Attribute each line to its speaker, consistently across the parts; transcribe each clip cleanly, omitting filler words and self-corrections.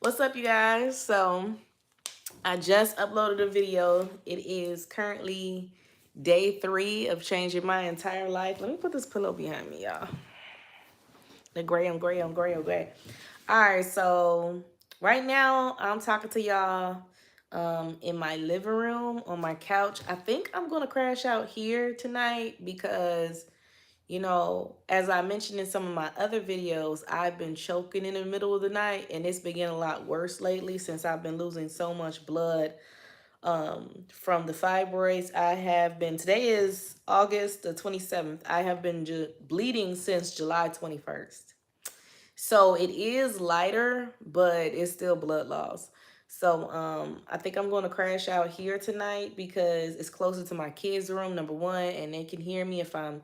Speaker 1: What's up, you guys? So, I just uploaded a video. It is currently day 3 of changing my entire life. Let me put this pillow behind me, y'all. The gray on gray on gray on gray. All right, so right now I'm talking to y'all in my living room on my couch. I think I'm gonna crash out here tonight because as I mentioned in some of my other videos, I've been choking in the middle of the night, and it's been getting a lot worse lately since I've been losing so much blood from the fibroids. Today is August the 27th. I have been bleeding since July 21st. So it is lighter, but it's still blood loss. So I think I'm going to crash out here tonight because it's closer to my kids' room, number one, and they can hear me if I'm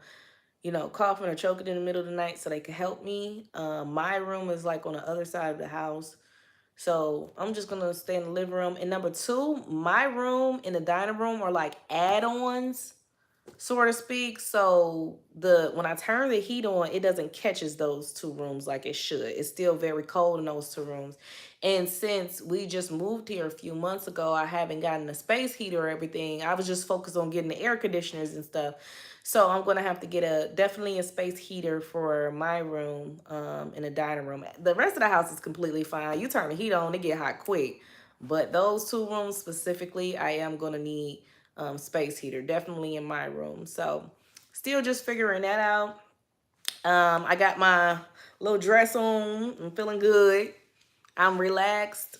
Speaker 1: coughing or choking in the middle of the night so they can help me. My room is like on the other side of the house. So I'm just going to stay in the living room. And number two, my room and the dining room are like add-ons, so to speak. So when I turn the heat on, it doesn't catches those two rooms like it should. It's still very cold in those two rooms. And since we just moved here a few months ago, I haven't gotten a space heater or everything. I was just focused on getting the air conditioners and stuff. So I'm gonna have to get definitely a space heater for my room in the dining room. The rest of the house is completely fine. You turn the heat on, it get hot quick. But those two rooms specifically, I am gonna need space heater, definitely in my room. So still just figuring that out. I got my little dress on. I'm feeling good. I'm relaxed.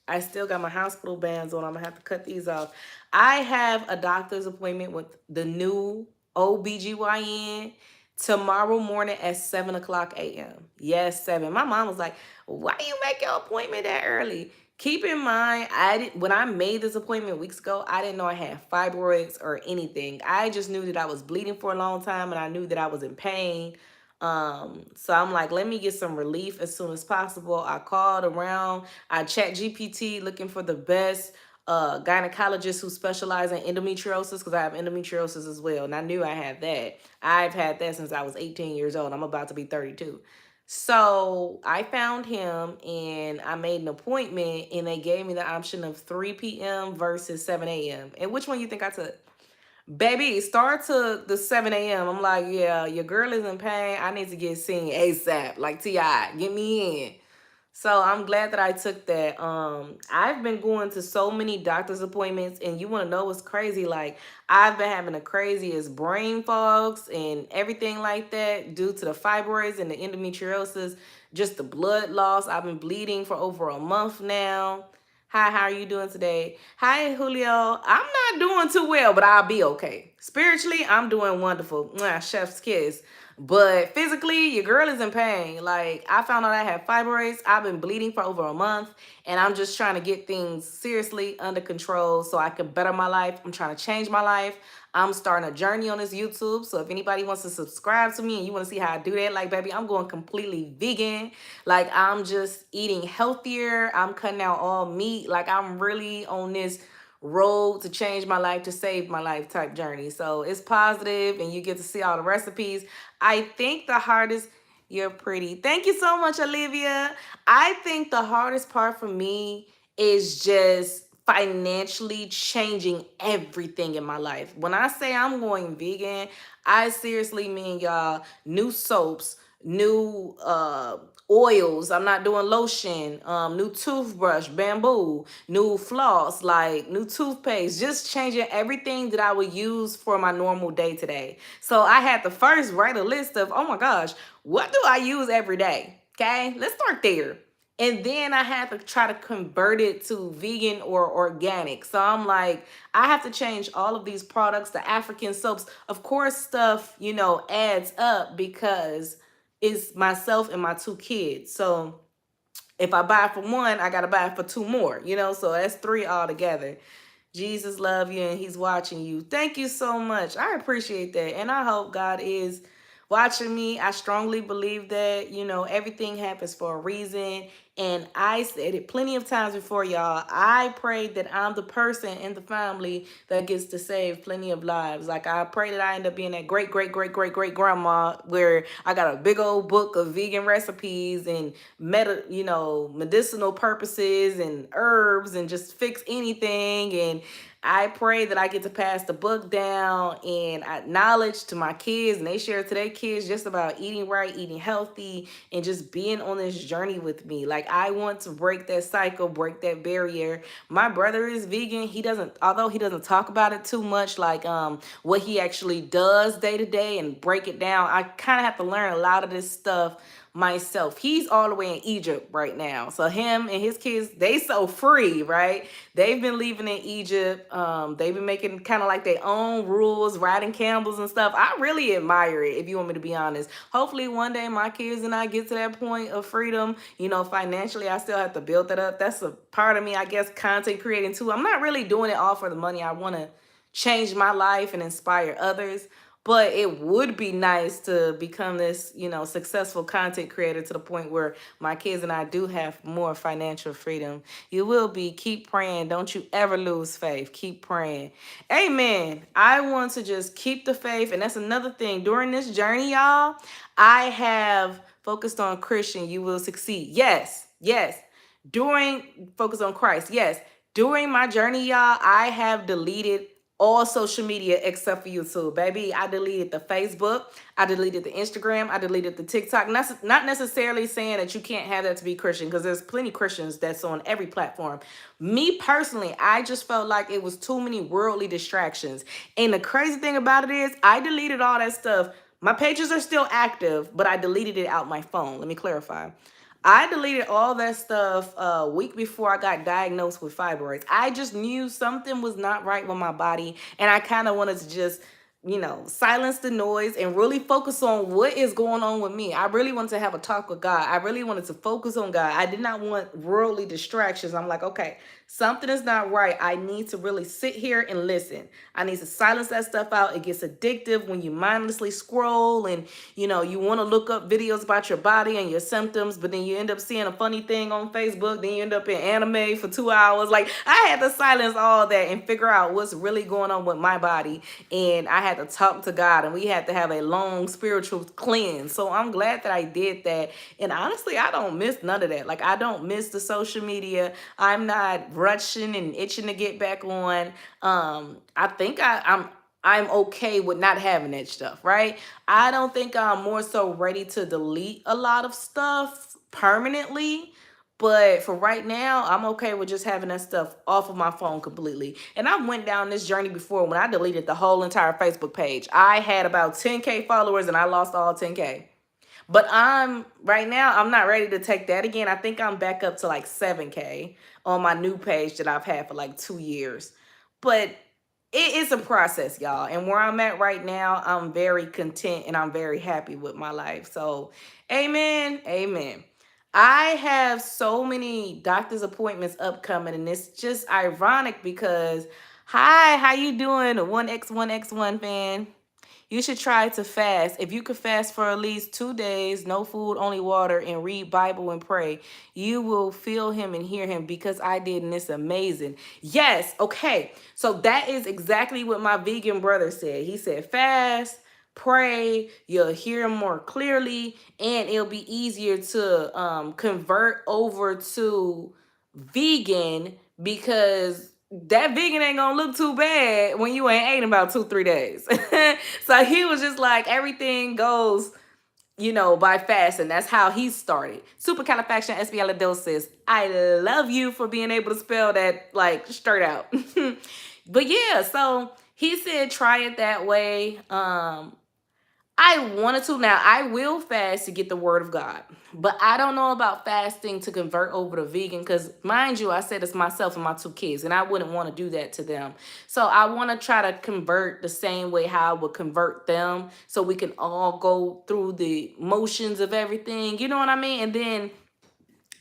Speaker 1: I still got my hospital bands on. I'm gonna have to cut these off. I have a doctor's appointment with the new OBGYN tomorrow morning at 7 o'clock a.m. Yes, 7. My mom was like, why you make your appointment that early? Keep in mind, when I made this appointment weeks ago, I didn't know I had fibroids or anything. I just knew that I was bleeding for a long time and I knew that I was in pain. So I'm like, let me get some relief as soon as possible. I called around, I checked GPT looking for the best gynecologists who specialize in endometriosis, because I have endometriosis as well. And I knew I had that. I've had that since I was 18 years old. I'm about to be 32. So I found him and I made an appointment, and they gave me the option of 3 p.m. versus 7 a.m. And which one you think I took? Baby, start to the 7 a.m. I'm like, yeah, your girl is in pain. I need to get seen ASAP. Like T.I., get me in. So I'm glad that I took that. I've been going to so many doctor's appointments, and you want to know what's crazy? Like, I've been having the craziest brain fogs and everything like that due to the fibroids and the endometriosis, just the blood loss. I've been bleeding for over a month now. Hi, how are you doing today? Hi, Julio. I'm not doing too well, but I'll be okay. Spiritually, I'm doing wonderful. Mwah, chef's kiss. But physically, your girl is in pain. Like, I found out I had fibroids. I've been bleeding for over a month, and I'm just trying to get things seriously under control so I can better my life. I'm trying to change my life. I'm starting a journey on this YouTube. So if anybody wants to subscribe to me and you want to see how I do that, like, baby, I'm going completely vegan. Like, I'm just eating healthier. I'm cutting out all meat. Like, I'm really on this road to change my life, to save my life type journey. So it's positive, and you get to see all the recipes. I think the hardest, you're pretty. Thank you so much, Olivia. I think the hardest part for me is just financially changing everything in my life. When I say I'm going vegan, I seriously mean, y'all, new soaps, new oils. I'm not doing lotion, new toothbrush, bamboo, new floss, like new toothpaste, just changing everything that I would use for my normal day to day. So I had to first write a list of, oh my gosh, what do I use every day? Okay, let's start there. And then I had to try to convert it to vegan or organic. So I'm like, I have to change all of these products, the African soaps. Of course, stuff, adds up because it's myself and my 2 kids. So if I buy for one, I got to buy for 2 more, so that's 3 altogether. Jesus love you and he's watching you. Thank you so much. I appreciate that. And I hope God is watching me. I strongly believe that, everything happens for a reason. And I said it plenty of times before, y'all. I pray that I'm the person in the family that gets to save plenty of lives. Like, I pray that I end up being that great, great, great, great, great grandma where I got a big old book of vegan recipes and medicinal purposes and herbs and just fix anything. And I pray that I get to pass the book down and knowledge to my kids, and they share it to their kids just about eating right, eating healthy, and just being on this journey with me. Like, I want to break that cycle, break that barrier. My brother is vegan. Although he doesn't talk about it too much, like what he actually does day to day and break it down. I kind of have to learn a lot of this stuff myself. He's all the way in Egypt right now. So him and his kids, they so free, right? They've been leaving in Egypt. They've been making kind of like their own rules, riding camels and stuff. I really admire it, if you want me to be honest. Hopefully one day my kids and I get to that point of freedom. Financially, I still have to build that up. That's a part of me, I guess, content creating too. I'm not really doing it all for the money. I want to change my life and inspire others. But it would be nice to become this, successful content creator to the point where my kids and I do have more financial freedom. You will be. Keep praying. Don't you ever lose faith. Keep praying. Amen. I want to just keep the faith. And that's another thing. During this journey, y'all, I have focused on Christian. You will succeed. Yes. Yes. Focus on Christ. Yes. During my journey, y'all, I have deleted all social media except for YouTube, baby. I deleted the Facebook, I deleted the Instagram, I deleted the TikTok. Not necessarily saying that you can't have that to be Christian, because there's plenty Christians that's on every platform. Me personally, I just felt like it was too many worldly distractions. And the crazy thing about it is, I deleted all that stuff. My pages are still active, but I deleted it out my phone. Let me clarify. I deleted all that stuff a week before I got diagnosed with fibroids. I just knew something was not right with my body, and I kind of wanted to just, silence the noise and really focus on what is going on with me. I really wanted to have a talk with God. I really wanted to focus on God. I did not want worldly distractions. I'm like, okay, something is not right. I need to really sit here and listen. I need to silence that stuff out. It gets addictive when you mindlessly scroll and, you want to look up videos about your body and your symptoms, but then you end up seeing a funny thing on Facebook. Then you end up in anime for 2 hours. Like, I had to silence all that and figure out what's really going on with my body. And I had to talk to God, and we had to have a long spiritual cleanse. So I'm glad that I did that. And honestly, I don't miss none of that. Like, I don't miss the social media. I'm not rushing and itching to get back on. I think I'm okay with not having that stuff, right? I don't think I'm more so ready to delete a lot of stuff permanently. But for right now, I'm okay with just having that stuff off of my phone completely. And I went down this journey before when I deleted the whole entire Facebook page. I had about 10K followers and I lost all 10K. But right now, I'm not ready to take that again. I think I'm back up to like 7K on my new page that I've had for like 2 years. But it is a process, y'all. And where I'm at right now, I'm very content and I'm very happy with my life. So, amen, amen. I have so many doctor's appointments upcoming, and it's just ironic because, hi, how you doing, 1X1X1 fan? You should try to fast. If you could fast for at least 2 days, no food, only water, and read Bible and pray, you will feel him and hear him, because I did, and it's amazing. Yes, okay. So that is exactly what my vegan brother said. He said, fast, pray, you'll hear him more clearly, and it'll be easier to convert over to vegan, because that vegan ain't gonna look too bad when you ain't ate in about 2-3 days. So he was just like, everything goes, by fasting. That's how he started. Supercalifragilisticexpialidocious. I love you for being able to spell that like straight out. But yeah, so he said try it that way. I wanted to. Now, I will fast to get the word of God, but I don't know about fasting to convert over to vegan, because mind you, I said it's myself and my 2 kids, and I wouldn't want to do that to them. So I want to try to convert the same way how I would convert them, so we can all go through the motions of everything. You know what I mean? And then,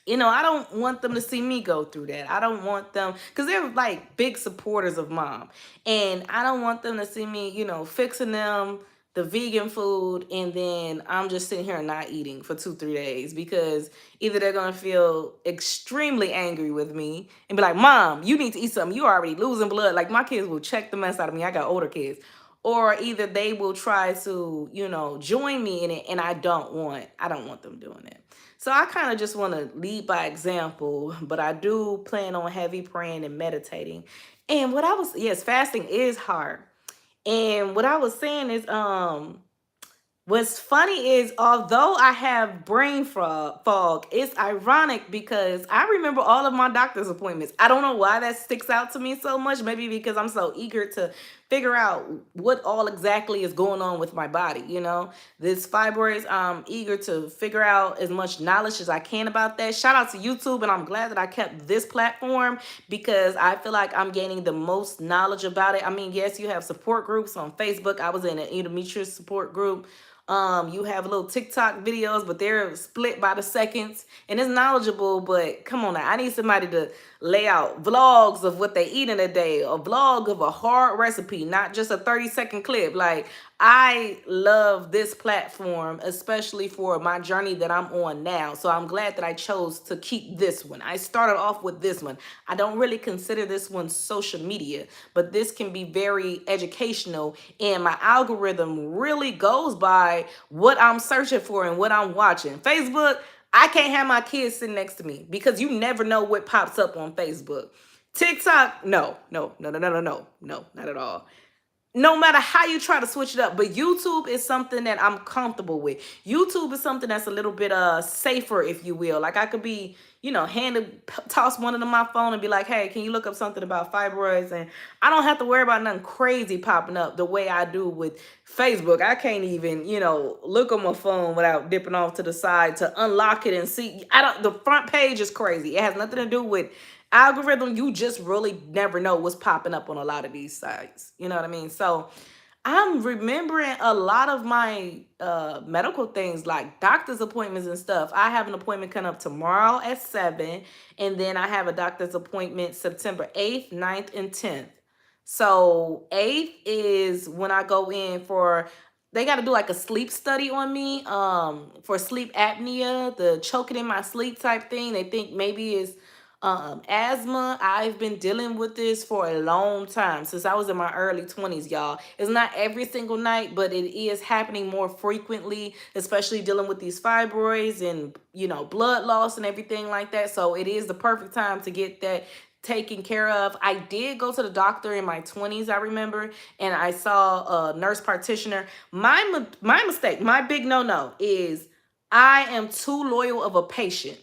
Speaker 1: I don't want them to see me go through that. I don't want them, because they're like big supporters of mom. And I don't want them to see me, fixing them the vegan food, and then I'm just sitting here not eating for 2, 3 days because either they're gonna feel extremely angry with me and be like, Mom, you need to eat something. You already losing blood. Like my kids will check the mess out of me. I got older kids. Or either they will try to, join me in it, and I don't want them doing it. So I kind of just want to lead by example, but I do plan on heavy praying and meditating. And yes, fasting is hard. And what I was saying is, what's funny is, although I have brain fog, it's ironic because I remember all of my doctor's appointments. I don't know why that sticks out to me so much. Maybe because I'm so eager to figure out what all exactly is going on with my body. This fibroids, I'm eager to figure out as much knowledge as I can about that. Shout out to YouTube, and I'm glad that I kept this platform because I feel like I'm gaining the most knowledge about it. I mean, yes, you have support groups on Facebook. I was in an endometriosis support group. You have little TikTok videos, but they're split by the seconds, and it's knowledgeable. But come on now, I need somebody to lay out vlogs of what they eat in a day, a vlog of a hard recipe, not just a 30-second clip. Like, I love this platform, especially for my journey that I'm on now. So I'm glad that I chose to keep this one. I started off with this one. I don't really consider this one social media, but this can be very educational. And my algorithm really goes by what I'm searching for and what I'm watching. Facebook, I can't have my kids sitting next to me because you never know what pops up on Facebook. TikTok, no, no, no, no, no, no, no, no, not at all. No matter how you try to switch it up. But YouTube is something that I'm comfortable with. YouTube is something that's a little bit safer, if you will. Like, I could be, toss one of them my phone and be like, hey, can you look up something about fibroids? And I don't have to worry about nothing crazy popping up the way I do with Facebook. I can't even, look on my phone without dipping off to the side to unlock it and see. The front page is crazy. It has nothing to do with algorithm. You just really never know what's popping up on a lot of these sites. You know what I mean? So I'm remembering a lot of my medical things, like doctor's appointments and stuff. I have an appointment coming up tomorrow at 7, and then I have a doctor's appointment September 8th, 9th, and 10th. So 8th is when I go in for, they got to do like a sleep study on me for sleep apnea, the choking in my sleep type thing. They think maybe it's asthma. I've been dealing with this for a long time, since I was in my early 20s, y'all. It's not every single night, but it is happening more frequently, especially dealing with these fibroids and, blood loss and everything like that. So it is the perfect time to get that taken care of. I did go to the doctor in my 20s, I remember, and I saw a nurse practitioner. My mistake, my big no-no is I am too loyal of a patient.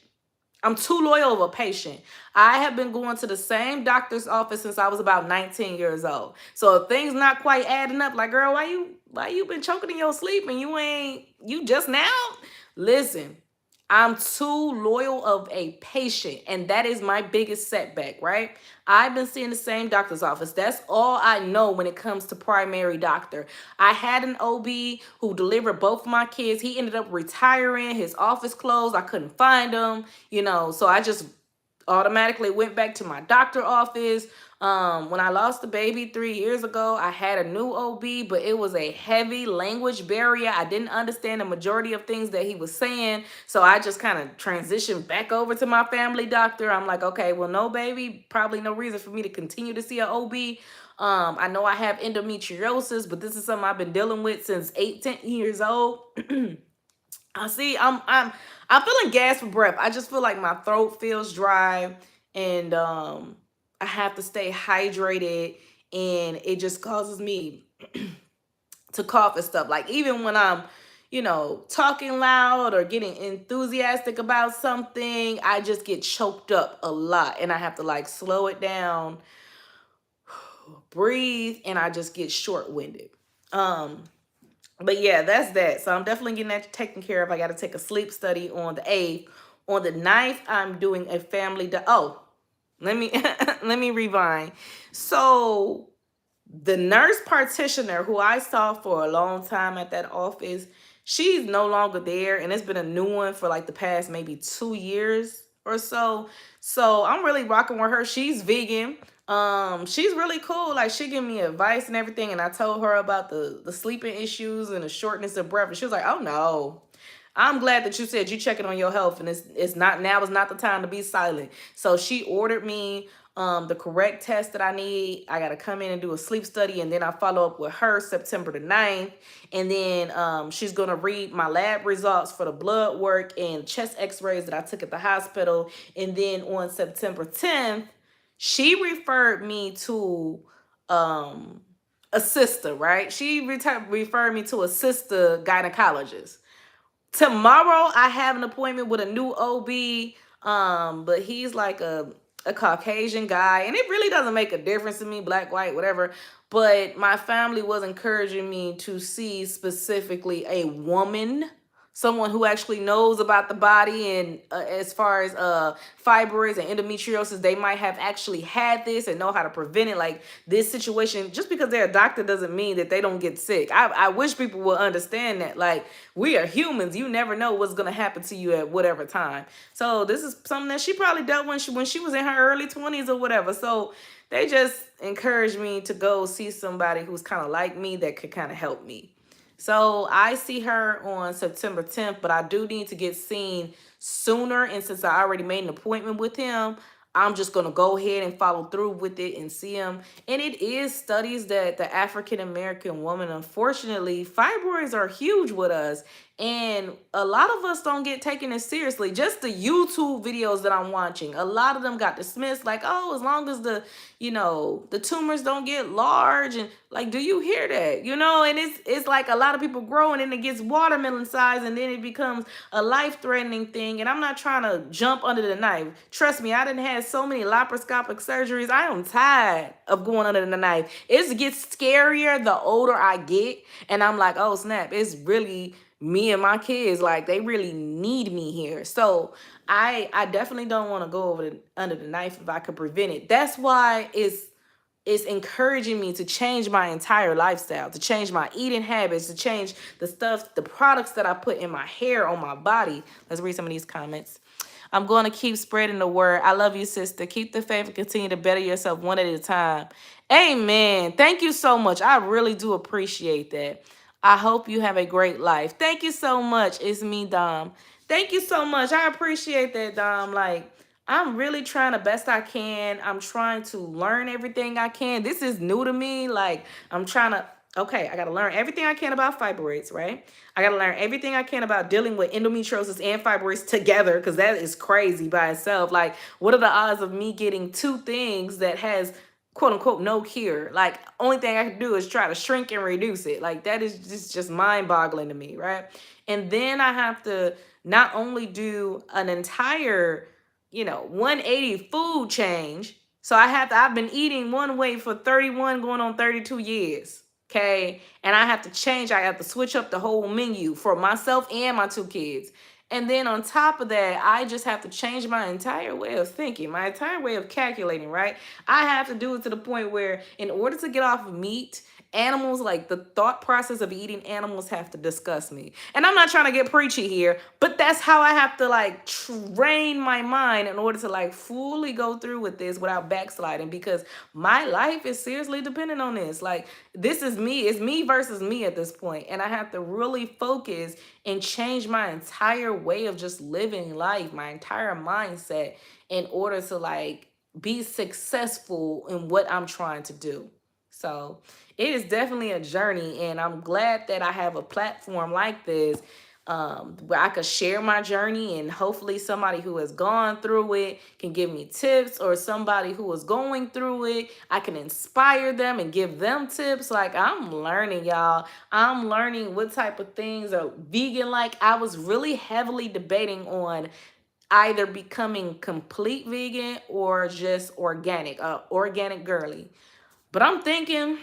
Speaker 1: I'm too loyal of a patient. I have been going to the same doctor's office since I was about 19 years old. So if things not quite adding up, like, girl, why you been choking in your sleep and you just now? Listen, I'm too loyal of a patient, and that is my biggest setback, right? I've been seeing the same doctor's office. That's all I know when it comes to primary doctor. I had an OB who delivered both of my kids. He ended up retiring. His office closed. I couldn't find him, so I just automatically went back to my doctor office. When I lost the baby 3 years ago, I had a new OB, but it was a heavy language barrier. I didn't understand the majority of things that he was saying. So I just kind of transitioned back over to my family doctor. I'm like, okay, well, no baby, probably no reason for me to continue to see an OB. I know I have endometriosis, but this is something I've been dealing with since 10 years old. I'm feeling gas for breath. I just feel like my throat feels dry, and I have to stay hydrated, and it just causes me to cough and stuff. Like, even when I'm, talking loud or getting enthusiastic about something, I just get choked up a lot, and I have to like slow it down, breathe, and I just get short-winded. But yeah, that's that. So I'm definitely getting that taken care of. I got to take a sleep study on the 8th. On the 9th, I'm doing a family. Let me let me rewind. So the nurse practitioner who I saw for a long time at that office, she's no longer there, and it's been a new one for like the past maybe 2 years or so. So I'm really rocking with her. She's vegan. She's really cool. Like, she give me advice and everything, and I told her about the sleeping issues and the shortness of breath, and she was like, "Oh no, I'm glad that you said you checking on your health, and it's not, now is not the time to be silent." So she ordered me the correct test that I need. I gotta come in and do a sleep study, and then I follow up with her September the 9th. And then she's gonna read my lab results for the blood work and chest x-rays that I took at the hospital. And then on September 10th, she referred me to a sister, right? She referred me to a sister gynecologist. Tomorrow I have an appointment with a new OB, but he's like a Caucasian guy, and it really doesn't make a difference to me, black, white, whatever. But my family was encouraging me to see specifically a woman, someone who actually knows about the body, and as far as fibroids and endometriosis, they might have actually had this and know how to prevent it. Like, this situation, just because they're a doctor doesn't mean that they don't get sick. I wish people would understand that. Like, we are humans. You never know what's going to happen to you at whatever time. So this is something that she probably dealt with when she was in her early 20s or whatever. So they just encouraged me to go see somebody who's kind of like me that could kind of help me. So I see her on September 10th, but I do need to get seen sooner. And since I already made an appointment with him, I'm just going to go ahead and follow through with it and see him. And it is studies that the African American woman, unfortunately, fibroids are huge with us. And a lot of us don't get taken as seriously. Just the YouTube videos that I'm watching, a lot of them got dismissed. Like, oh, as long as the tumors don't get large. And like, do you hear that? And it's like a lot of people grow and then it gets watermelon size and then it becomes a life-threatening thing. And I'm not trying to jump under the knife. Trust me, I didn't have so many laparoscopic surgeries. I am tired of going under the knife. It gets scarier the older I get. And I'm like, oh snap, it's really me and my kids. Like, they really need me here. So I definitely don't want to go under the knife if I could prevent it. That's why it's encouraging me to change my entire lifestyle, to change my eating habits, to change the products that I put in my hair, on my body. Let's read some of these comments. I'm going to keep spreading the word. I love you, sister. Keep the faith and continue to better yourself one at a time. Amen. Thank you so much. I really do appreciate that. I hope you have a great life. Thank you so much. It's me, Dom. Thank you so much. I appreciate that, Dom. Like, I'm really trying the best I can. I'm trying to learn everything I can. This is new to me. Like, I'm trying to, okay, I got to learn everything I can about fibroids, right? I got to learn everything I can about dealing with endometriosis and fibroids together, because that is crazy by itself. Like, what are the odds of me getting two things that has quote unquote no cure? Like, only thing I can do is try to shrink and reduce it. Like, that is just mind boggling to me, right? And then I have to not only do an entire 180 food change. So I've been eating one way for 31 going on 32 years. Okay. And I have to switch up the whole menu for myself and my two kids. And then on top of that, I just have to change my entire way of thinking, my entire way of calculating, right? I have to do it to the point where, in order to get off of meat, animals, like the thought process of eating animals, have to disgust me. And I'm not trying to get preachy here, but that's how I have to like train my mind in order to like fully go through with this without backsliding, because my life is seriously dependent on this. Like, this is me. It's me versus me at this point. And I have to really focus and change my entire way of just living life, my entire mindset, in order to like be successful in what I'm trying to do. So it is definitely a journey, and I'm glad that I have a platform like this where I could share my journey, and hopefully somebody who has gone through it can give me tips, or somebody who is going through it, I can inspire them and give them tips. Like, I'm learning, y'all. I'm learning what type of things are vegan. Like, I was really heavily debating on either becoming complete vegan or just organic girly. But I'm thinking,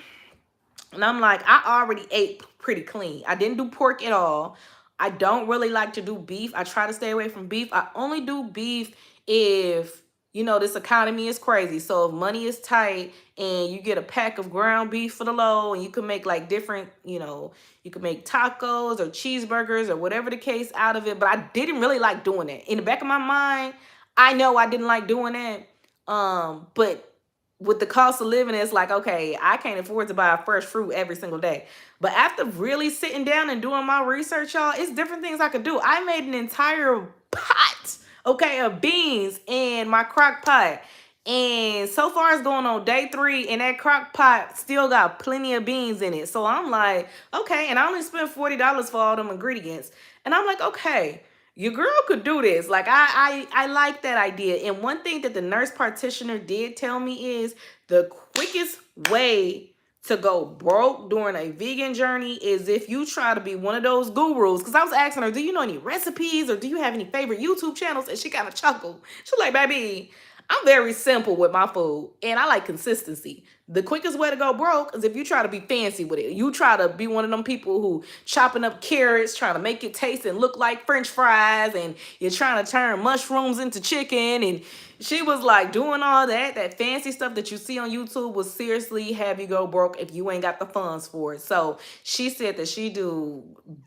Speaker 1: and I'm like, I already ate pretty clean. I didn't do pork at all. I don't really like to do beef. I try to stay away from beef. I only do beef if, this economy is crazy. So if money is tight and you get a pack of ground beef for the low, and you can make like different, you can make tacos or cheeseburgers or whatever the case out of it. But I didn't really like doing that. In the back of my mind, I know I didn't like doing that. But with the cost of living, it's like, okay, I can't afford to buy a fresh fruit every single day. But after really sitting down and doing my research, y'all, it's different things I could do. I made an entire pot, okay, of beans in my crock pot. And so far it's going on day 3, and that crock pot still got plenty of beans in it. So I'm like, okay, and I only spent $40 for all them ingredients. And I'm like, okay, your girl could do this. Like I like that idea. And one thing that the nurse practitioner did tell me is the quickest way to go broke during a vegan journey is if you try to be one of those gurus. Because I was asking her, do you know any recipes or do you have any favorite YouTube channels? And she kind of chuckled. She's like, baby, I'm very simple with my food and I like consistency. The quickest way to go broke is if you try to be fancy with it. You try to be one of them people who chopping up carrots, trying to make it taste and look like French fries, and you're trying to turn mushrooms into chicken. And she was like, doing all that fancy stuff that you see on YouTube will seriously have you go broke if you ain't got the funds for it. So she said that she do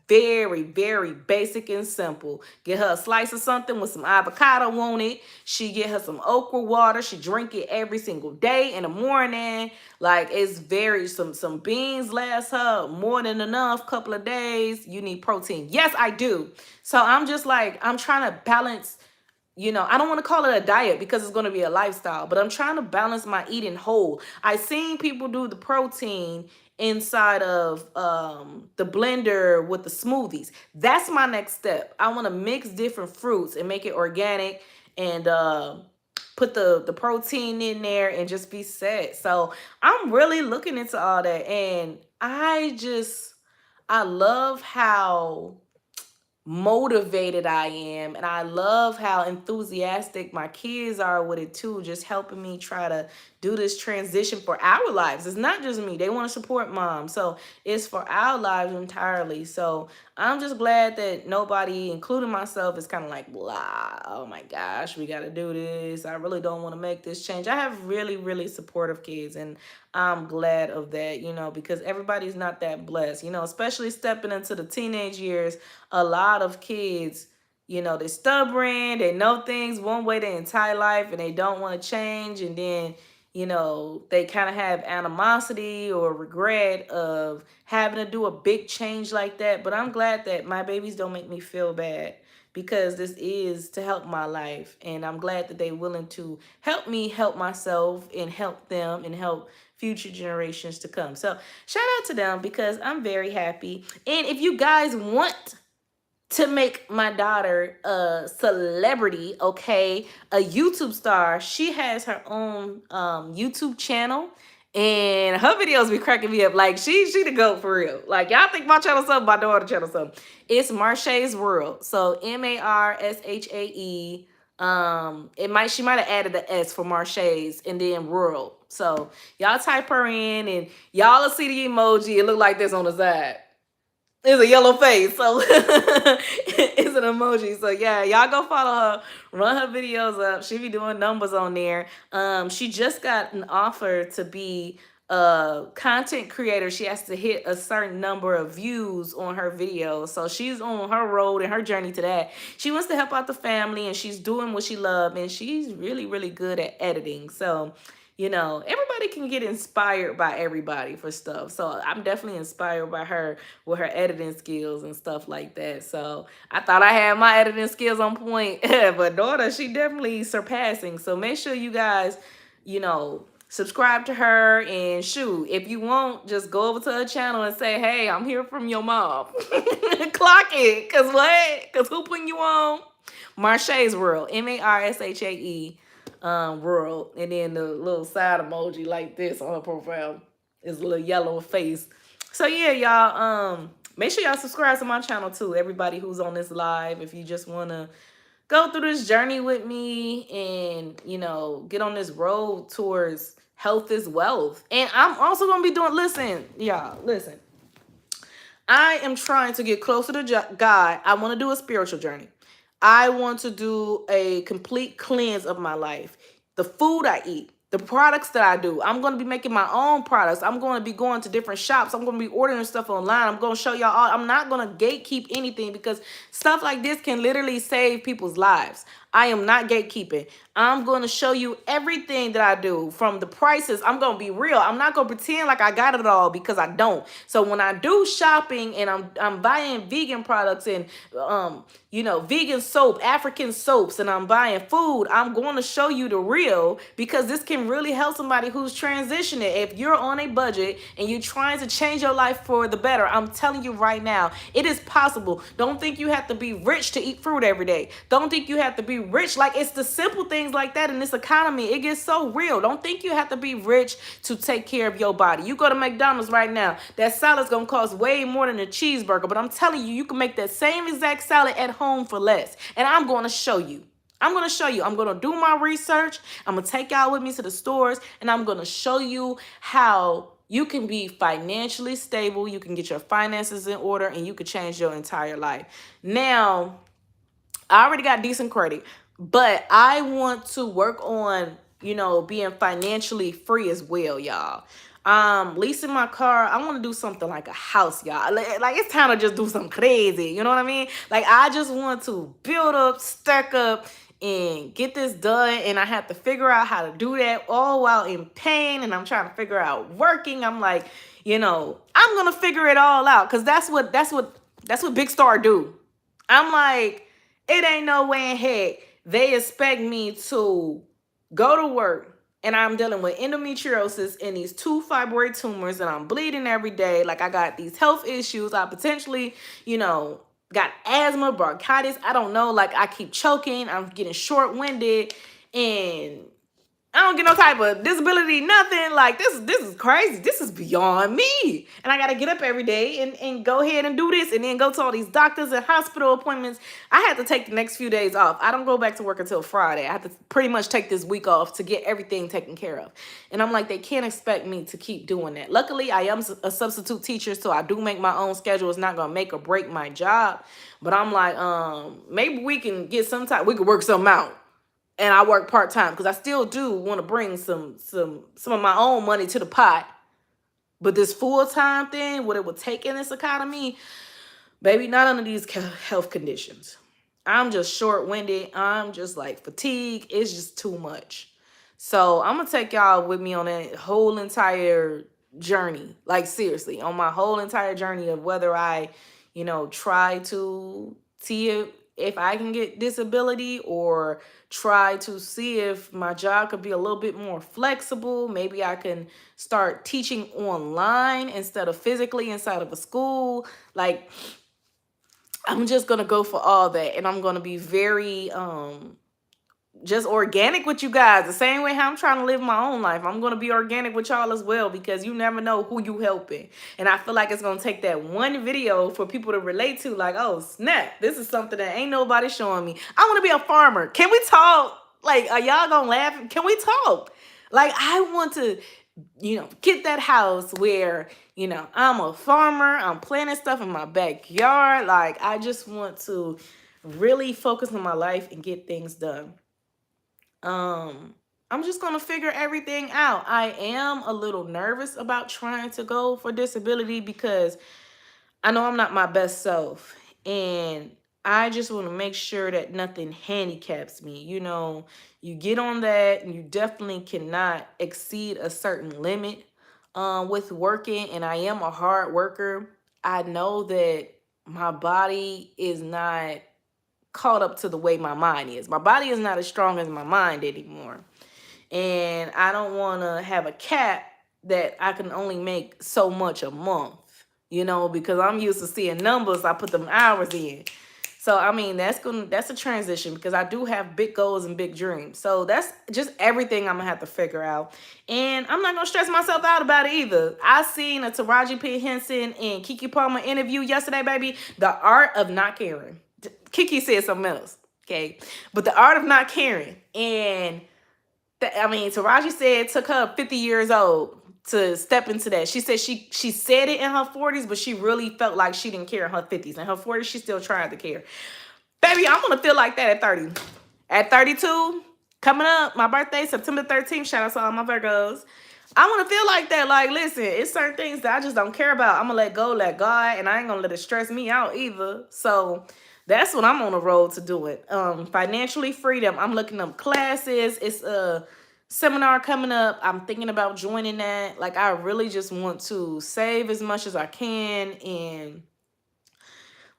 Speaker 1: very, very basic and simple. Get her a slice of something with some avocado on it. She get her some okra water. She drink it every single day in the morning. Like, it's very, some beans last her more than enough, couple of days. You need protein. Yes, I do. So I'm just like, I'm trying to balance, you know, I don't want to call it a diet because it's going to be a lifestyle, but I'm trying to balance my eating whole. I seen people do the protein inside of the blender with the smoothies. That's my next step. I want to mix different fruits and make it organic and put the protein in there and just be set. So I'm really looking into all that. And I love how motivated I am, and I love how enthusiastic my kids are with it too, just helping me try to do this transition for our lives. It's not just me. They want to support mom. So it's for our lives entirely. So I'm just glad that nobody, including myself, is kind of like, blah, oh my gosh, we got to do this. I really don't want to make this change. I have really, really supportive kids, and I'm glad of that, you know, because everybody's not that blessed, you know, especially stepping into the teenage years. A lot of kids, you know, they're stubborn, they know things one way their entire life and they don't want to change. And then, you know, they kind of have animosity or regret of having to do a big change like that. But I'm glad that my babies don't make me feel bad, because this is to help my life. And I'm glad that they're willing to help me help myself and help them and help future generations to come. So shout out to them, because I'm very happy. And if you guys want to make my daughter a celebrity, okay, a YouTube star, she has her own YouTube channel, and her videos be cracking me up. Like, she the GOAT for real. Like, y'all think my channel something, my daughter channel something. It's Marshae's World. So Marshae. She might have added the S for Marshae's and then World. So y'all type her in and y'all will see the emoji. It look like this on the side. It's a yellow face, so it's an emoji. So yeah, y'all go follow her, run her videos up. She be doing numbers on there. She just got an offer to be a content creator. She has to hit a certain number of views on her videos. So she's on her road and her journey to that. She wants to help out the family, and she's doing what she loves, and she's really, really good at editing. So, you know, everybody can get inspired by everybody for stuff. So I'm definitely inspired by her with her editing skills and stuff like that. So I thought I had my editing skills on point, but daughter, she definitely surpassing. So make sure you guys, you know, subscribe to her, and shoot, if you want, just go over to her channel and say, hey, I'm here from your mom. Clock it. Because what? Because who putting you on? Marshae's World. Marshae. World, and then the little side emoji like this on her profile is a little yellow face. So yeah, y'all, make sure y'all subscribe to my channel too, everybody who's on this live. If you just want to go through this journey with me and, you know, get on this road towards health is wealth. And I'm also gonna be doing, listen, y'all, listen, I am trying to get closer to God. I want to do a spiritual journey. I want to do a complete cleanse of my life. The food I eat, the products that I do. I'm going to be making my own products. I'm going to be going to different shops. I'm going to be ordering stuff online. I'm going to show y'all all. I'm not going to gatekeep anything, because stuff like this can literally save people's lives. I am not gatekeeping. I'm going to show you everything that I do, from the prices. I'm going to be real. I'm not going to pretend like I got it all, because I don't. So when I do shopping and I'm buying vegan products and vegan soap, African soaps, and I'm buying food, I'm going to show you the real, because this can really help somebody who's transitioning. If you're on a budget and you're trying to change your life for the better, I'm telling you right now, it is possible. Don't think you have to be rich to eat fruit every day. Don't think you have to be rich. Like, it's the simple things like that in this economy. It gets so real. Don't think you have to be rich to take care of your body. You go to McDonald's right now, that salad's gonna cost way more than a cheeseburger, but I'm telling you, you can make that same exact salad at home for less. And I'm going to show you. I'm going to show you. I'm going to do my research. I'm going to take y'all with me to the stores, and I'm going to show you how you can be financially stable. You can get your finances in order, and you can change your entire life. Now, I already got decent credit, but I want to work on, being financially free as well, y'all. Leasing my car, I want to do something like a house, y'all. Like, it's time to just do something crazy, you know what I mean? Like, I just want to build up, stack up, and get this done. And I have to figure out how to do that all while in pain, and I'm trying to figure out working. I'm like, I'm gonna figure it all out, because that's what Big Star do. I'm like, it ain't no way in heck they expect me to go to work and I'm dealing with endometriosis and these 2 fibroid tumors, and I'm bleeding every day. Like, I got these health issues. I potentially, got asthma, bronchitis. I don't know. Like, I keep choking. I'm getting short-winded, and I don't get no type of disability, nothing. Like, this is crazy. This is beyond me. And I got to get up every day and go ahead and do this, and then go to all these doctors and hospital appointments. I had to take the next few days off. I don't go back to work until Friday. I have to pretty much take this week off to get everything taken care of. And I'm like, they can't expect me to keep doing that. Luckily, I am a substitute teacher, so I do make my own schedule. It's not going to make or break my job. But I'm like, maybe we can get we could work something out. And I work part-time, because I still do want to bring some of my own money to the pot. But this full-time thing, what it would take in this economy, baby, not under these health conditions. I'm just short-winded. I'm just like fatigued. It's just too much. So I'm going to take y'all with me on that whole entire journey. Like, seriously, on my whole entire journey of whether I, try to see if I can get disability, or try to see if my job could be a little bit more flexible. Maybe I can start teaching online instead of physically inside of a school. Like, I'm just going to go for all that. And I'm going to be very, just organic with you guys, the same way how I'm trying to live my own life. I'm going to be organic with y'all as well, because you never know who you helping. And I feel like it's going to take that one video for people to relate to, like, oh, snap, this is something that ain't nobody showing me. I want to be a farmer. Can we talk? Like, are y'all going to laugh? Can we talk? Like, I want to, get that house where, I'm a farmer. I'm planting stuff in my backyard. Like, I just want to really focus on my life and get things done. I'm just going to figure everything out. I am a little nervous about trying to go for disability, because I know I'm not my best self, and I just want to make sure that nothing handicaps me. You get on that, and you definitely cannot exceed a certain limit with working, and I am a hard worker. I know that my body is not caught up to the way my mind is. My body is not as strong as my mind anymore. And I don't want to have a cap that I can only make so much a month, because I'm used to seeing numbers. I put them hours in. So, I mean, that's a transition, because I do have big goals and big dreams. So that's just everything I'm going to have to figure out. And I'm not going to stress myself out about it either. I seen a Taraji P. Henson and Kiki Palmer interview yesterday, baby. The Art of Not Caring. Kiki said something else, okay? But the art of not caring. And, Taraji said it took her 50 years old to step into that. She said she said it in her 40s, but she really felt like she didn't care in her 50s. In her 40s, she still tried to care. Baby, I'm going to feel like that at 30. At 32, coming up, my birthday, September 13th. Shout out to all my Virgos. I want to feel like that. Like, listen, it's certain things that I just don't care about. I'm going to let go, let God, and I ain't going to let it stress me out either. So That's what I'm on the road to doing. Financially freedom. I'm looking up classes. It's a seminar coming up. I'm thinking about joining that. Like, I really just want to save as much as I can and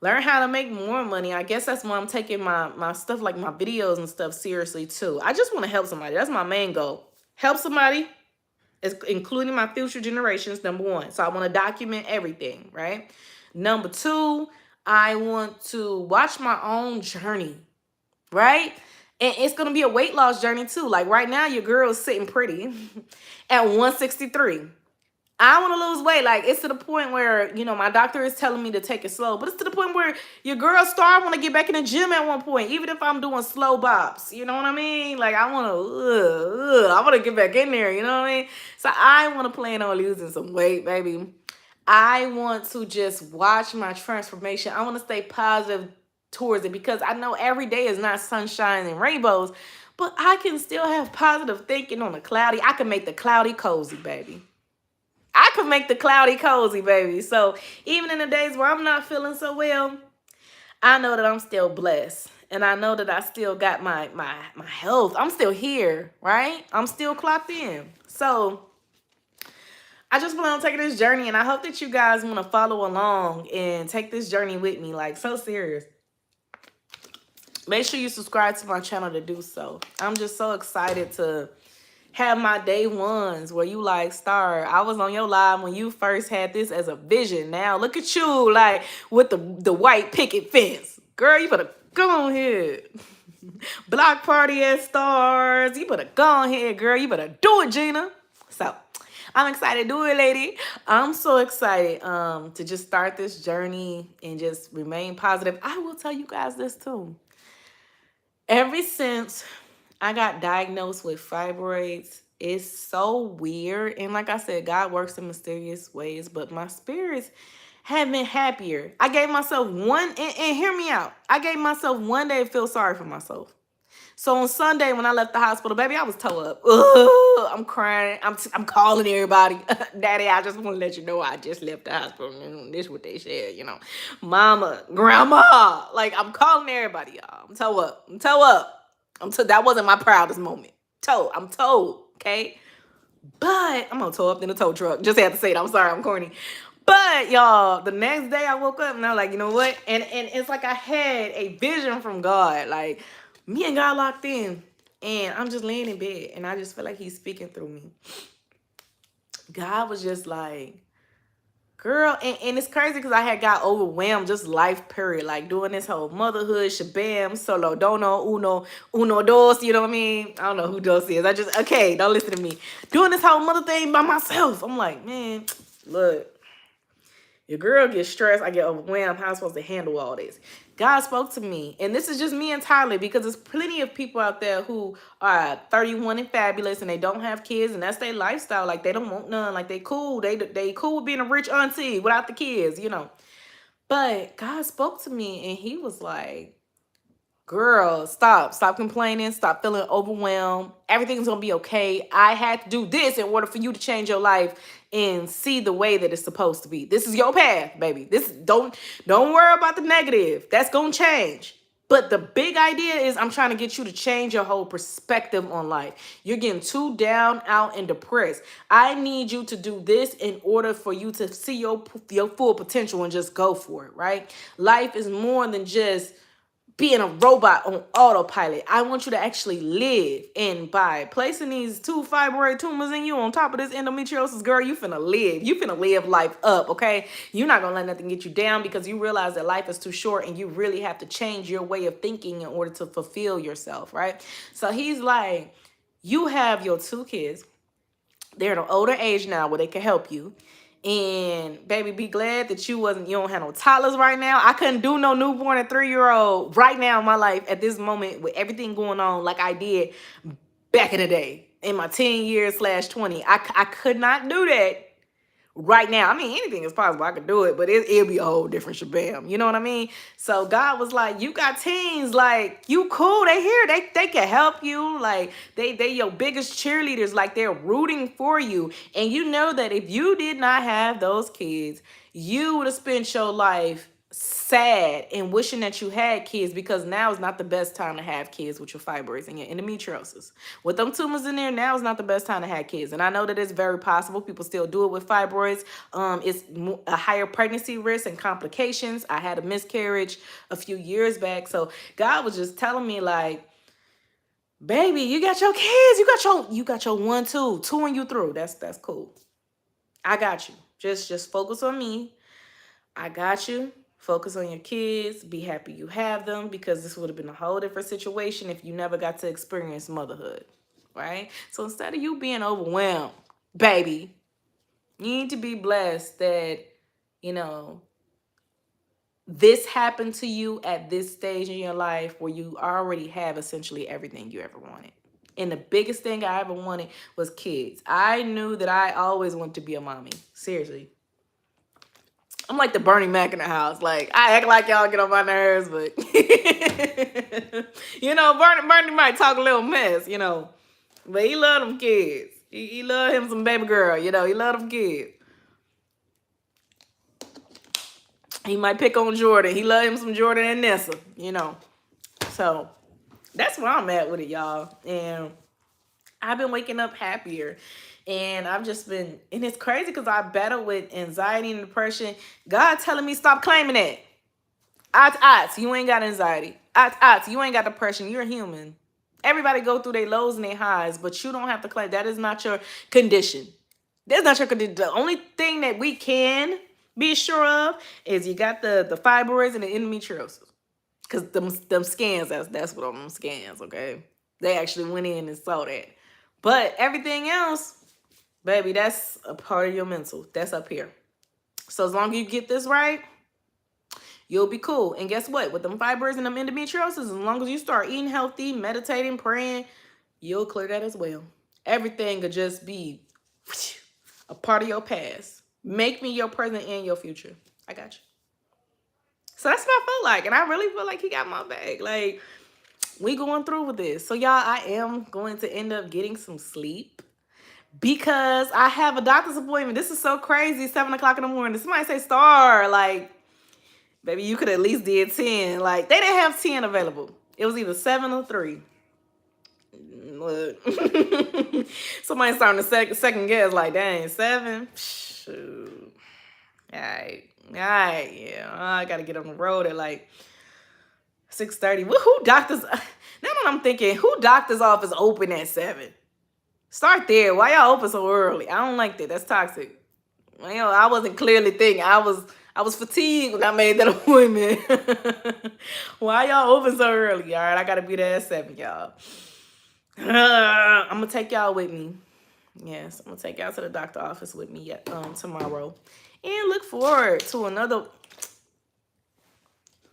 Speaker 1: learn how to make more money. I guess that's why I'm taking my stuff, like my videos and stuff, seriously too. I just want to help somebody. That's my main goal. Help somebody, including my future generations, number one. So I want to document everything, right? Number two, I want to watch my own journey, right? And it's going to be a weight loss journey too. Like right now, your girl is sitting pretty at 163. I want to lose weight. Like, it's to the point where, my doctor is telling me to take it slow. But it's to the point where your girl want to get back in the gym at one point, even if I'm doing slow bops. You know what I mean? Like, I want to get back in there. You know what I mean? So I want to plan on losing some weight, baby. I want to just watch my transformation. I want to stay positive towards it because I know every day is not sunshine and rainbows, but I can still have positive thinking on the cloudy. I can make the cloudy cozy, baby. I can make the cloudy cozy, baby. So even in the days where I'm not feeling so well, I know that I'm still blessed. And I know that I still got my health. I'm still here, right? I'm still clocked in. So I just plan on taking this journey, and I hope that you guys want to follow along and take this journey with me. Like, so serious. Make sure you subscribe to my channel to do so. I'm just so excited to have my day ones where you like, Star, I was on your live when you first had this as a vision. Now look at you, like, with the white picket fence. Girl, you better go on here. Block party at Stars. You better go on here, girl. You better do it, Gina. So I'm excited to do it, lady. I'm so excited to just start this journey and just remain positive. I will tell you guys this too. Ever since I got diagnosed with fibroids, it's so weird. And like I said, God works in mysterious ways, but my spirits have been happier. I gave myself and hear me out. I gave myself one day to feel sorry for myself. So on Sunday when I left the hospital, baby, I was toe up. Ugh, I'm crying. I'm calling everybody. Daddy, I just want to let you know I just left the hospital. This is what they said, Mama, grandma. Like, I'm calling everybody, y'all. I'm toe up. I'm toe up. That wasn't my proudest moment. I'm told, okay? But I'm gonna tow up in the tow truck. Just had to say it. I'm sorry, I'm corny. But y'all, the next day I woke up and I was like, you know what? And it's like I had a vision from God. Like, me and God locked in. And I'm just laying in bed. And I just feel like he's speaking through me. God was just like, girl, and it's crazy because I had got overwhelmed, just life period, like doing this whole motherhood, shabam, solo, dono, uno, dos, you know what I mean? I don't know who dos is. Okay, don't listen to me. Doing this whole mother thing by myself. I'm like, man, look, your girl gets stressed, I get overwhelmed. How am I supposed to handle all this? God spoke to me, and this is just me entirely because there's plenty of people out there who are 31 and fabulous and they don't have kids, and that's their lifestyle. Like, they don't want none. Like, they cool. They cool with being a rich auntie without the kids, But God spoke to me, and he was like, girl, stop complaining, stop feeling overwhelmed. Everything's gonna be okay. I had to do this in order for you to change your life and see the way that it's supposed to be. This is your path, baby. Don't worry about the negative. That's gonna change. But the big idea is I'm trying to get you to change your whole perspective on life. You're getting too down, out, and depressed. I need you to do this in order for you to see your full potential and just go for it, right? Life is more than just being a robot on autopilot. I want you to actually live. And by placing these 2 fibroid tumors in you on top of this endometriosis, girl, you finna live. You finna live life up, okay? You're not gonna let nothing get you down because you realize that life is too short and you really have to change your way of thinking in order to fulfill yourself, right? So he's like, you have your 2 kids. They're at an older age now where they can help you. And baby, be glad that you don't have no toddlers right now. I couldn't do no newborn and 3-year-old right now in my life at this moment with everything going on like I did back in the day in my 10 years / 20. I could not do that right now. I mean, anything is possible. I could do it, but it'll be a whole different shabam. You know what I mean? So God was like, you got teens, like, you cool. They here. They can help you. Like, they your biggest cheerleaders. Like, they're rooting for you. And you know that if you did not have those kids, you would have spent your life sad and wishing that you had kids, because now is not the best time to have kids with your fibroids and your endometriosis. With them tumors in there, now is not the best time to have kids. And I know that it's very possible. People still do it with fibroids. It's a higher pregnancy risk and complications. I had a miscarriage a few years back. So God was just telling me, like, baby, you got your kids. You got your 1, 2, 2 and you through. That's cool. I got you. Just focus on me. I got you. Focus on your kids. Be happy you have them, because this would have been a whole different situation if you never got to experience motherhood, right? So instead of you being overwhelmed, baby, you need to be blessed that, you know, this happened to you at this stage in your life where you already have essentially everything you ever wanted. And the biggest thing I ever wanted was kids. I knew that I always wanted to be a mommy. Seriously. I'm like the Bernie Mac in the house. Like, I act like y'all get on my nerves, but you know, Bernie might talk a little mess, you know, but he love them kids. He love him some baby girl, you know, he love them kids. He might pick on Jordan. He love him some Jordan and Nessa, you know. So that's where I'm at with it, y'all. And I've been waking up happier. And I've just been, and it's crazy because I battle with anxiety and depression. God telling me stop claiming it. You ain't got anxiety. You ain't got depression. You're a human. Everybody go through their lows and their highs, but you don't have to claim. That is not your condition. That's not your condition. The only thing that we can be sure of is you got the fibroids and the endometriosis. Because them scans, that's what them scans, okay? They actually went in and saw that. But everything else, baby, that's a part of your mental. That's up here. So as long as you get this right, you'll be cool. And guess what? With them fibroids and them endometriosis, as long as you start eating healthy, meditating, praying, you'll clear that as well. Everything could just be a part of your past. Make me your present and your future. I got you. So that's what I feel like. And I really feel like he got my back. Like, we going through with this. So y'all, I am going to end up getting some sleep because I have a doctor's appointment. This is so crazy. 7 o'clock in the morning. Somebody say Star. Like, baby, you could at least did 10. Like, they didn't have 10 available. It was either 7 or 3. Look. Somebody starting to second guess, like, dang, 7? Shoot. All right, yeah. I got to get on the road at like 6:30. Who doctors? Now that I'm thinking, who doctor's office open at 7? Start there. Why y'all open so early? I don't like that. That's toxic. You know, I wasn't clearly thinking. I was fatigued when I made that appointment. Why y'all open so early? All right, I gotta be there at 7, y'all. I'm gonna take y'all with me. Yes, I'm gonna take y'all to the doctor office with me tomorrow, and look forward to another.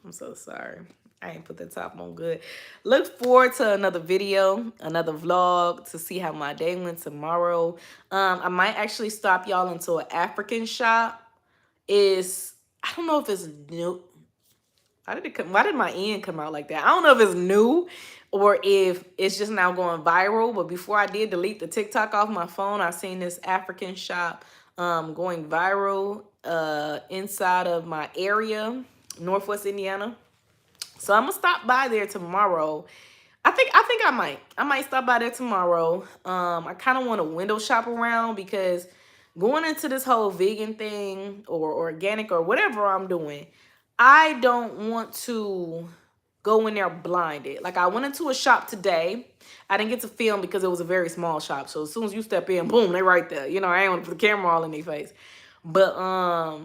Speaker 1: I'm so sorry. I ain't put the top on good. Look forward to another video, another vlog to see how my day went tomorrow. I might actually stop y'all into an African shop. I don't know if it's new. Why did my end come out like that? I don't know if it's new or if it's just now going viral. But before I did delete the TikTok off my phone, I seen this African shop going viral inside of my area, Northwest Indiana. So I'm gonna stop by there tomorrow. I think I might stop by there tomorrow. I kind of want to window shop around because going into this whole vegan thing or organic or whatever I'm doing, I don't want to go in there blinded. Like, I went into a shop today. I didn't get to film because it was a very small shop. So as soon as you step in, boom, they right there. You know, I ain't want to put the camera all in their face. But I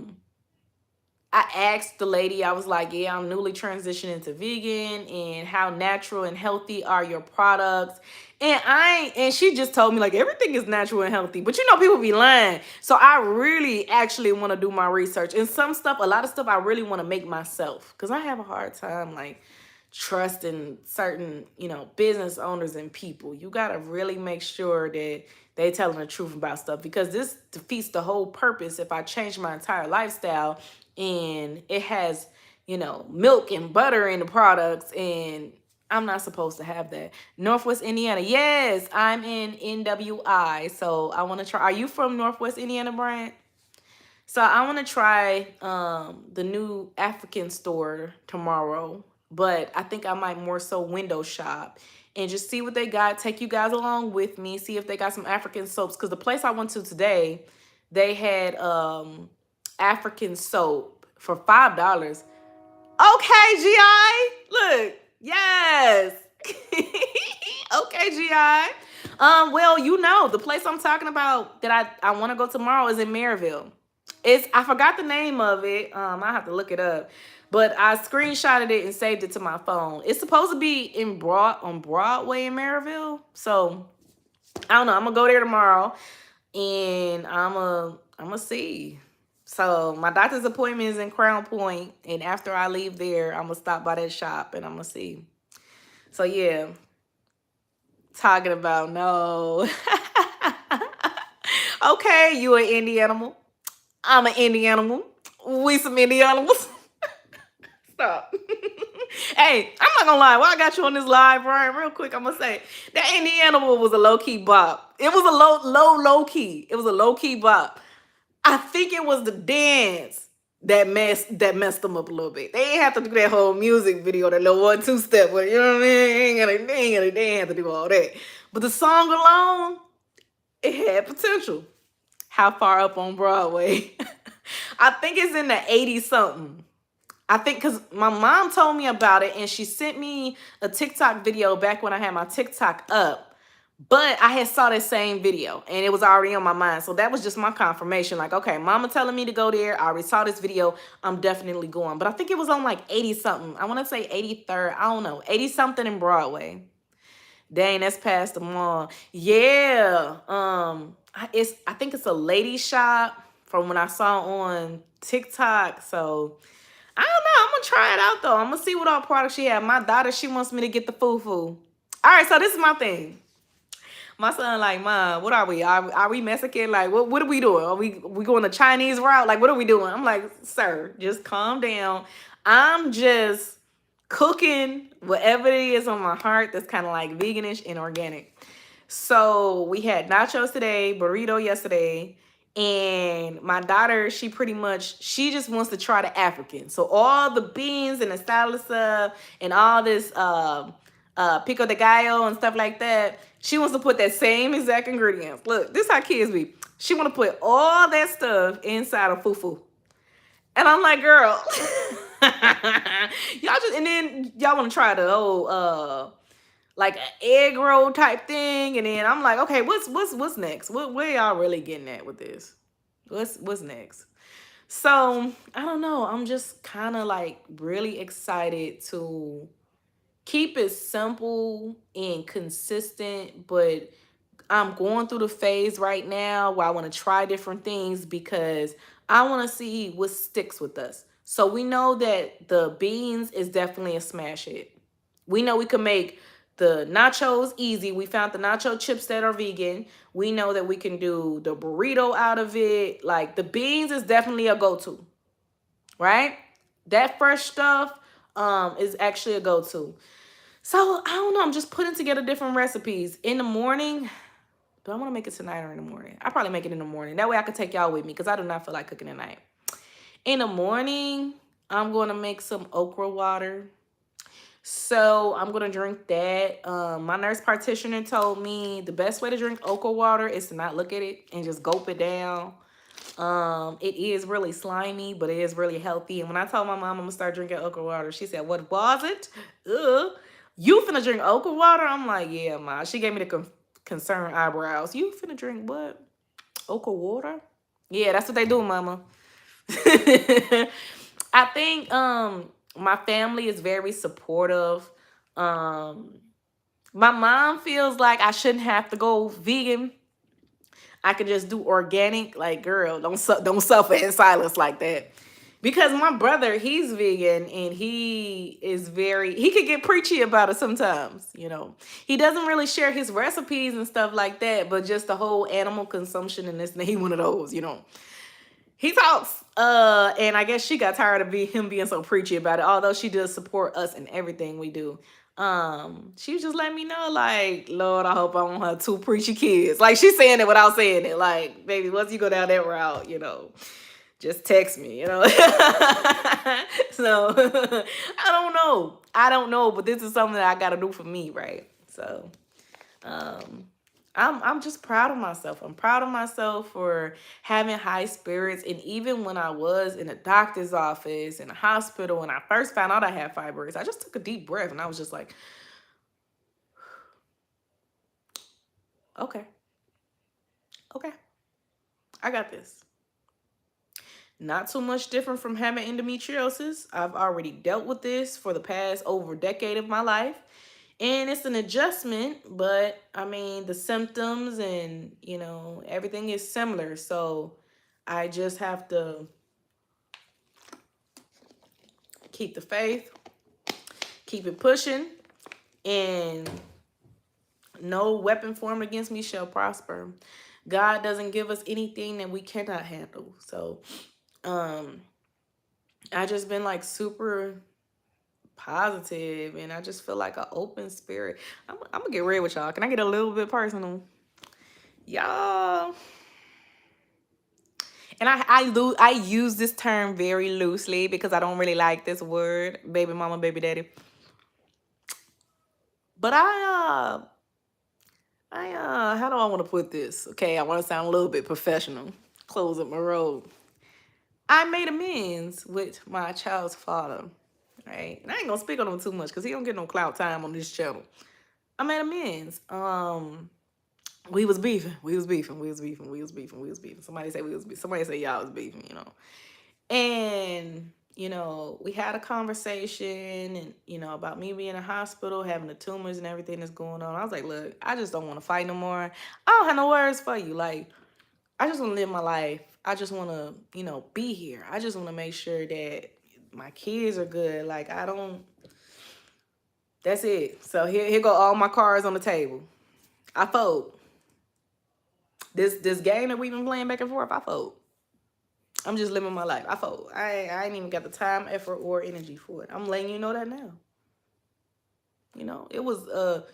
Speaker 1: asked the lady, I was like, yeah, I'm newly transitioning to vegan, and how natural and healthy are your products? And she just told me, like, everything is natural and healthy. But you know, people be lying. So I really actually want to do my research. And some stuff, a lot of stuff I really want to make myself. Because I have a hard time, like, trusting certain, you know, business owners and people. You got to really make sure that they telling the truth about stuff, because this defeats the whole purpose if I change my entire lifestyle and it has, you know, milk and butter in the products, and I'm not supposed to have that. Northwest Indiana. Yes, I'm in NWI. So I want to try. Are you from Northwest Indiana, Bryant? So I want to try the new African store tomorrow, but I think I might more so window shop and just see what they got. Take you guys along with me, see if they got some African soaps. Because the place I went to today, they had African soap for $5. Okay, GI. Look, yes. Okay, GI. Well, you know, the place I'm talking about that I want to go tomorrow is in Maryville. I forgot the name of it. I have to look it up. But I screenshotted it and saved it to my phone. It's supposed to be on Broadway in Maryville. So I don't know. I'm gonna go there tomorrow and I'm gonna see. So my doctor's appointment is in Crown Point, and after I leave there, I'm gonna stop by that shop and I'm gonna see. So yeah, talking about no. Okay, you an indie animal. I'm an indie animal. We some indie animals. Stop. Hey, I'm not gonna lie. While I got you on this live, Brian, real quick, I'm gonna say that indie animal was a low key bop. It was a low key. It was a low key bop. I think it was the dance that messed them up a little bit. They ain't have to do that whole music video, that little 1-2 step, but you know what I mean? They ain't have to do all that. But the song alone, it had potential. How far up on Broadway? I think it's in the 80 something. I think because my mom told me about it and she sent me a TikTok video back when I had my TikTok up. But I had saw that same video and it was already on my mind. So that was just my confirmation. Like, okay, mama telling me to go there. I already saw this video. I'm definitely going. But I think it was on like 80 something. I want to say 83rd. I don't know. 80 something in Broadway. Dang, that's past the mall. Yeah. I think it's a lady shop from when I saw on TikTok. So I don't know. I'm gonna try it out though. I'm gonna see what all products she have. My daughter, she wants me to get the foo-foo. All right, so this is my thing. My son like, Mom, what are we? Are we Mexican? Like, what are we doing? Are we going the Chinese route? Like, what are we doing? I'm like, sir, just calm down. I'm just cooking whatever it is on my heart that's kind of like veganish and organic. So we had nachos today, burrito yesterday, and my daughter, she just wants to try the African. So all the beans and the salsa and all this pico de gallo and stuff like that, she wants to put that same exact ingredients. Look, this is how kids be. She want to put all that stuff inside of fufu. And I'm like, girl, y'all just, and then y'all want to try the whole like an egg roll type thing, and then I'm like, okay, what's next? Where y'all really getting at with this? What's next? So I don't know. I'm just kind of like really excited to keep it simple and consistent, but I'm going through the phase right now where I want to try different things because I want to see what sticks with us. So we know that the beans is definitely a smash hit. We know we can make the nachos easy. We found the nacho chips that are vegan. We know that we can do the burrito out of it. Like the beans is definitely a go-to, right? That fresh stuff is actually a go-to. So I don't know. I'm just putting together different recipes in the morning. Do I want to make it tonight or in the morning? I probably make it in the morning. That way I can take y'all with me because I do not feel like cooking at night. In the morning, I'm going to make some okra water. So I'm going to drink that. My nurse practitioner told me the best way to drink okra water is to not look at it and just gulp it down. It is really slimy, but it is really healthy. And when I told my mom I'm going to start drinking okra water, she said, what was it? You finna drink okra water? I'm like, yeah, Ma. She gave me the concerned eyebrows. You finna drink what? Okra water? Yeah, that's what they do, Mama. I think my family is very supportive. My mom feels like I shouldn't have to go vegan. I could just do organic. Like, girl, don't suffer in silence like that. Because my brother, he's vegan and he could get preachy about it sometimes, you know. He doesn't really share his recipes and stuff like that, but just the whole animal consumption and this, and he one of those, you know. He talks, and I guess she got tired of him being so preachy about it, although she does support us in everything we do. She was just letting me know, like, Lord, I hope I don't have 2 preachy kids. Like, she's saying it without saying it. Like, baby, once you go down that route, you know, just text me, you know. So I don't know, but this is something that I gotta do for me, right? So um I'm just proud of myself. I'm proud of myself for having high spirits. And even when I was in a doctor's office, in a hospital, when I first found out I had fibroids, I just took a deep breath and I was just like, okay, okay, I got this. Not too much different from having endometriosis. I've already dealt with this for the past over a decade of my life. And it's an adjustment, but I mean, the symptoms and, everything is similar. So I just have to keep the faith, keep it pushing, and no weapon formed against me shall prosper. God doesn't give us anything that we cannot handle. So I just been like super positive, and I just feel like an open spirit. I'm gonna get real with y'all. Can I get a little bit personal? Y'all. And I use this term very loosely because I don't really like this word, baby mama, baby daddy. But how do I want to put this? Okay, I want to sound a little bit professional. Close up my robe. I made amends with my child's father, right? And I ain't gonna speak on him too much because he don't get no clout time on this channel. I made amends. We was beefing. We was beefing. We was beefing. We was beefing. We was beefing. Somebody say we was beefing. Somebody say y'all was beefing, And, we had a conversation and, about me being in the hospital, having the tumors and everything that's going on. I was like, look, I just don't want to fight no more. I don't have no words for you. Like, I just want to live my life. I just want to, be here. I just want to make sure that my kids are good. Like, that's it. So here go all my cards on the table. I fold. This game that we've been playing back and forth, I fold. I'm just living my life. I fold. I ain't even got the time, effort, or energy for it. I'm letting you know that now. It was a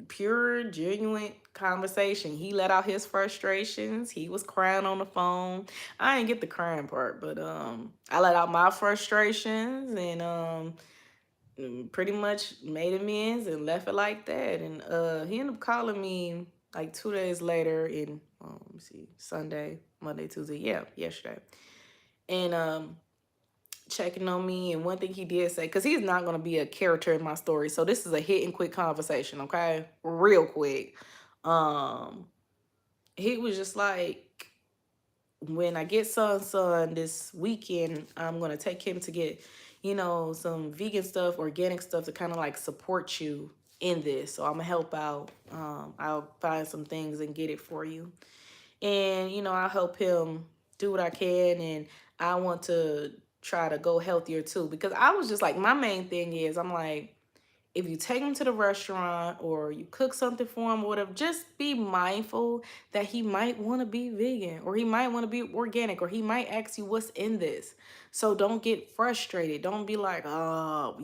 Speaker 1: pure, genuine conversation. He let out his frustrations. He was crying on the phone. I didn't get the crying part, but I let out my frustrations and pretty much made amends and left it like that. And he ended up calling me like 2 days later in let me see, Sunday, Monday, Tuesday, yesterday. And checking on me. And one thing he did say, because he's not going to be a character in my story, so this is a hit and quick conversation, okay? Real quick. He was just like, when I get son this weekend, I'm going to take him to get, some vegan stuff, organic stuff to kind of like support you in this. So I'm going to help out. I'll find some things and get it for you. And, I'll help him do what I can. And I want to try to go healthier too. Because I was just like, my main thing is, I'm like, if you take him to the restaurant or you cook something for him or whatever, just be mindful that he might want to be vegan or he might want to be organic or he might ask you what's in this. So don't get frustrated. Don't be like, oh,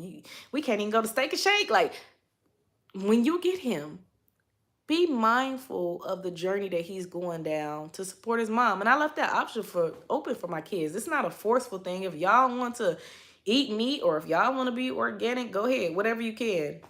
Speaker 1: we can't even go to Steak and Shake. Like, when you get him, be mindful of the journey that he's going down to support his mom. And I left that option open for my kids. It's not a forceful thing. If y'all want to eat meat or if y'all want to be organic, go ahead, whatever you can,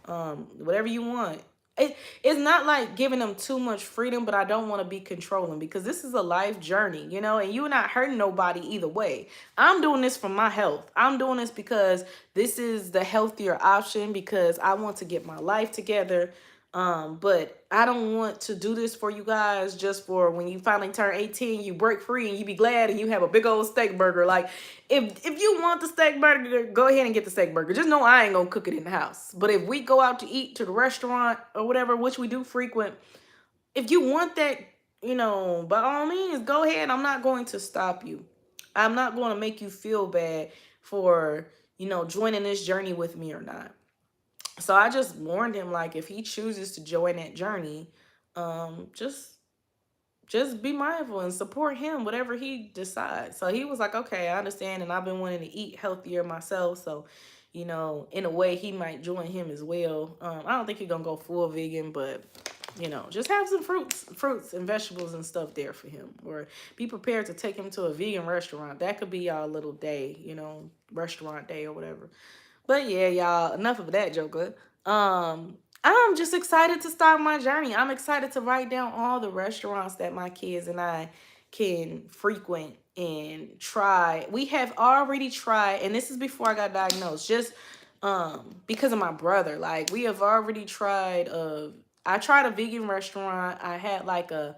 Speaker 1: whatever you want. It's not like giving them too much freedom, but I don't want to be controlling because this is a life journey, and you're not hurting nobody either way. I'm doing this for my health. I'm doing this because this is the healthier option because I want to get my life together. But I don't want to do this for you guys just for when you finally turn 18, you break free and you be glad and you have a big old steak burger. Like, if you want the steak burger, go ahead and get the steak burger. Just know I ain't gonna cook it in the house. But if we go out to eat to the restaurant or whatever, which we do frequent, if you want that, by all means, go ahead. I'm not going to stop you. I'm not going to make you feel bad for, joining this journey with me or not. So I just warned him, like, if he chooses to join that journey, just be mindful and support him, whatever he decides. So he was like, okay, I understand. And I've been wanting to eat healthier myself. So, in a way, he might join him as well. I don't think he's going to go full vegan, but You know, just have some fruits and vegetables and stuff there for him. Or be prepared to take him to a vegan restaurant. That could be y'all little day, you know, restaurant day or whatever. But yeah, y'all, enough of that, Joker. I'm just excited to start my journey. I'm excited to write down all the restaurants that my kids and I can frequent and try. We have already tried, and this is before I got diagnosed, just because of my brother. Like, we have already tried I tried a vegan restaurant. I had like a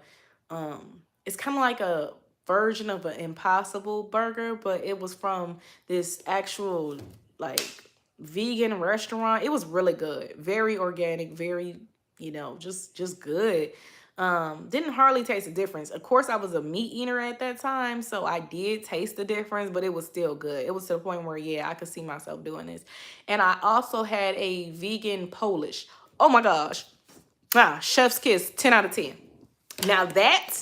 Speaker 1: it's kind of like a version of an Impossible burger, but it was from this actual like vegan restaurant. It was really good, very organic, very, you know, just good. Didn't hardly taste the difference. Of course, I was a meat eater at that time, so I did taste the difference, but it was still good. It was to the point where, yeah, I could see myself doing this. And I also had a vegan Polish. Oh my gosh. Ah, chef's kiss, 10 out of 10. Now that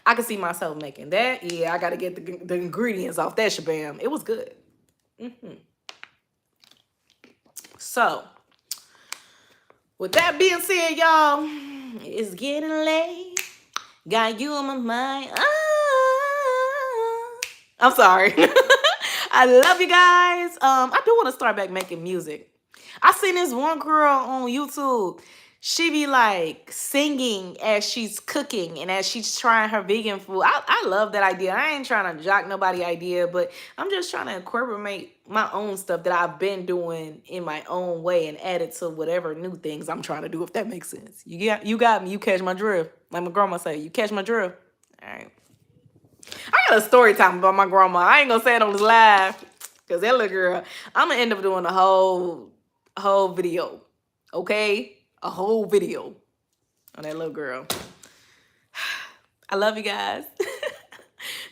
Speaker 1: I could see myself making that. Yeah, I got to get the ingredients off that shabam. It was good. So, with that being said, y'all, it's getting late. Got you on my mind. I'm sorry. I love you guys. I do want to start back making music. I seen this one girl on YouTube. She be like singing as she's cooking and as she's trying her vegan food. I love that idea. I ain't trying to jock nobody idea, but I'm just trying to incorporate my own stuff that I've been doing in my own way and add it to whatever new things I'm trying to do, if that makes sense. You got me. You catch my drift. Like my grandma say, you catch my drift. All right. I got a story time about my grandma. I ain't gonna say it on this live because that little girl, I'm gonna end up doing a whole video. Okay? A whole video on that little girl. I love you guys.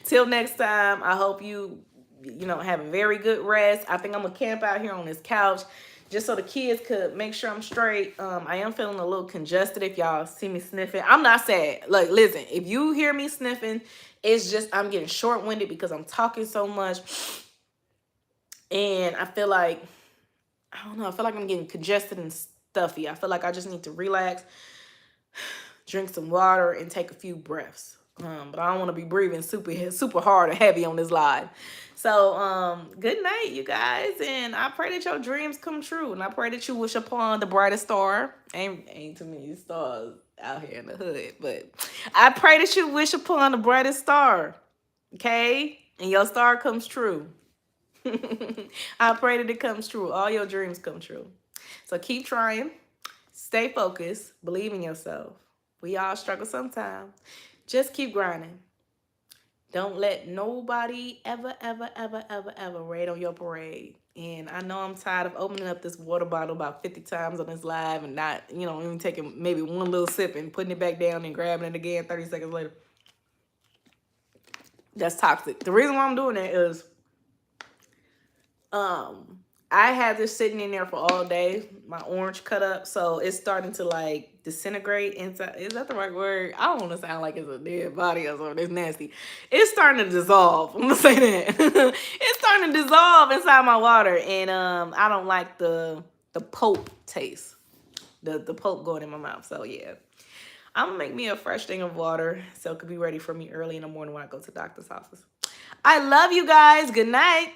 Speaker 1: Till next time, I hope you know, have a very good rest. I think I'm gonna camp out here on this couch just so the kids could make sure I'm straight. I am feeling a little congested if y'all see me sniffing. I'm not sad. Like, listen, if you hear me sniffing, it's just I'm getting short-winded because I'm talking so much. And I feel like, I don't know, I feel like I'm getting congested and stuffy. I feel like I just need to relax, drink some water, and take a few breaths. But I don't want to be breathing super hard and heavy on this live. So, good night, you guys. And I pray that your dreams come true. And I pray that you wish upon the brightest star. Ain't too many stars out here in the hood. But I pray that you wish upon the brightest star. Okay? And your star comes true. I pray that it comes true. All your dreams come true. So keep trying. Stay focused. Believe in yourself. We all struggle sometimes. Just keep grinding. Don't let nobody ever raid on your parade. And I know I'm tired of opening up this water bottle about 50 times on this live and not, you know, even taking maybe one little sip and putting it back down and grabbing it again 30 seconds later. That's toxic. The reason why I'm doing that is I had this sitting in there for all day. My orange cut up, so it's starting to like disintegrate inside. Is that the right word? I don't want to sound like it's a dead body or something. It's nasty. It's starting to dissolve. I'm gonna say that. It's starting to dissolve inside my water, and I don't like the pulp taste. The pulp going in my mouth. So yeah, I'm gonna make me a fresh thing of water so it could be ready for me early in the morning when I go to the doctor's office. I love you guys. Good night.